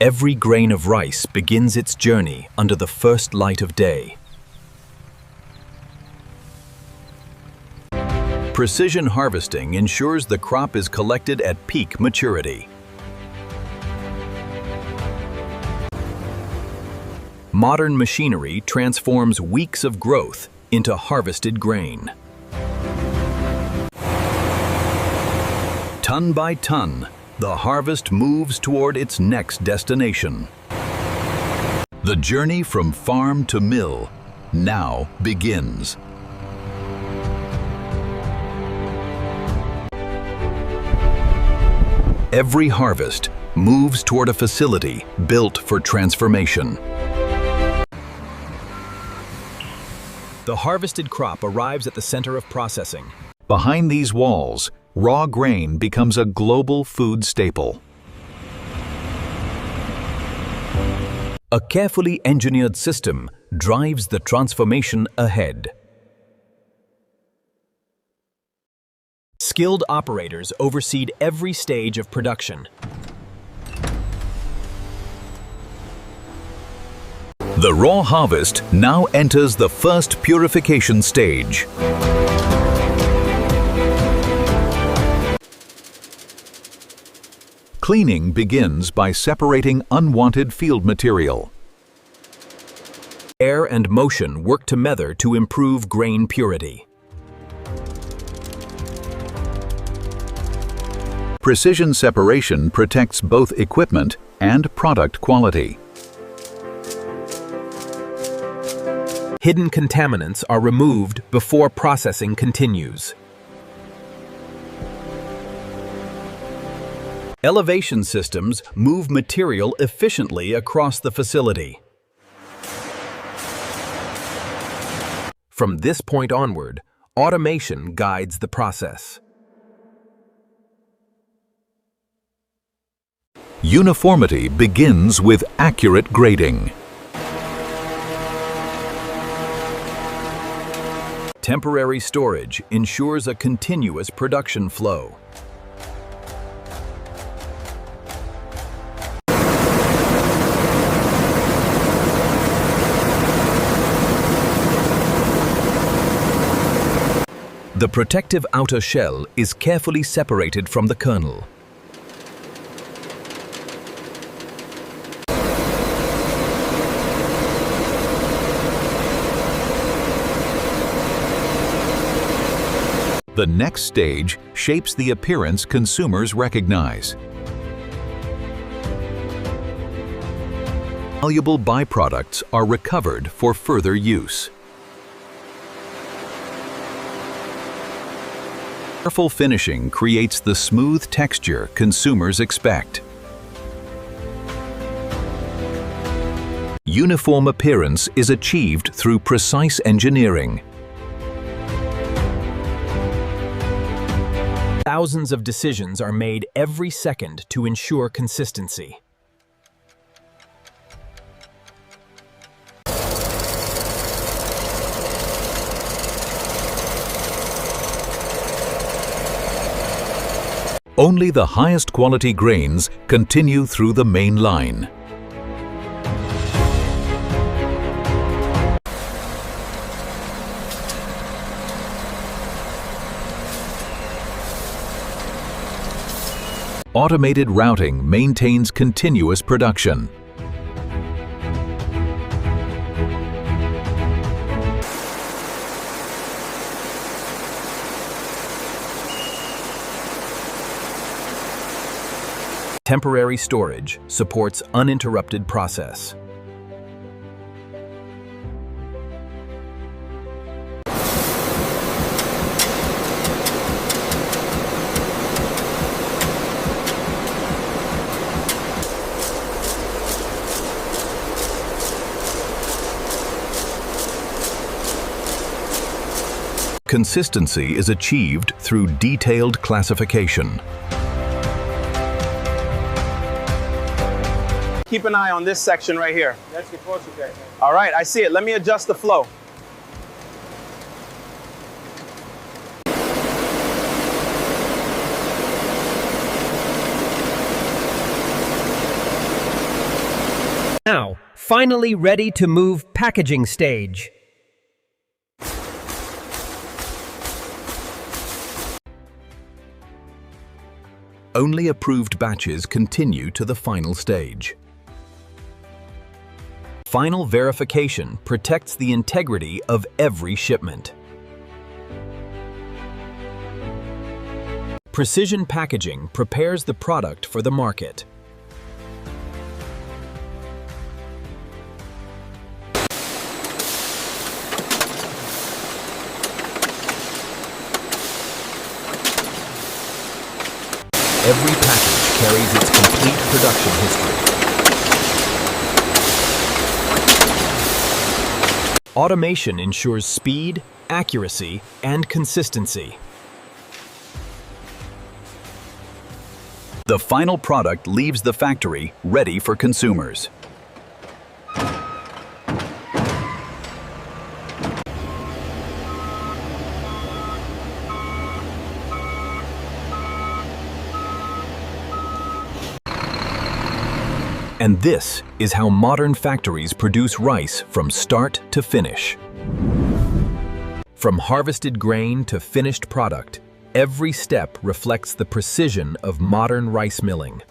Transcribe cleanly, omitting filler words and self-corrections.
Every grain of rice begins its journey under the first light of day. Precision harvesting ensures the crop is collected at peak maturity. Modern machinery transforms weeks of growth into harvested grain. Ton by ton, the harvest moves toward its next destination. The journey from farm to mill now begins. Every harvest moves toward a facility built for transformation. The harvested crop arrives at the center of processing. Behind these walls, raw grain becomes a global food staple. A carefully engineered system drives the transformation ahead. Skilled operators oversee every stage of production. The raw harvest now enters the first purification stage. Cleaning begins by separating unwanted field material. Air and motion work together to improve grain purity. Precision separation protects both equipment and product quality. Hidden contaminants are removed before processing continues. Elevation systems move material efficiently across the facility. From this point onward, automation guides the process. Uniformity begins with accurate grading. Temporary storage ensures a continuous production flow. The protective outer shell is carefully separated from the kernel. The next stage shapes the appearance consumers recognize. Valuable byproducts are recovered for further use. Careful finishing creates the smooth texture consumers expect. Uniform appearance is achieved through precise engineering. Thousands of decisions are made every second to ensure consistency. Only the highest quality grains continue through the main line. Automated routing maintains continuous production. Temporary storage supports uninterrupted process. Consistency is achieved through detailed classification. Keep an eye on this section right here. That's the first okay. All right, I see it. Let me adjust the flow. Now, finally ready to move packaging stage. Only approved batches continue to the final stage. Final verification protects the integrity of every shipment. Precision packaging prepares the product for the market. Every package carries its complete production history. Automation ensures speed, accuracy, and consistency. The final product leaves the factory ready for consumers. And this is how modern factories produce rice from start to finish. From harvested grain to finished product, every step reflects the precision of modern rice milling.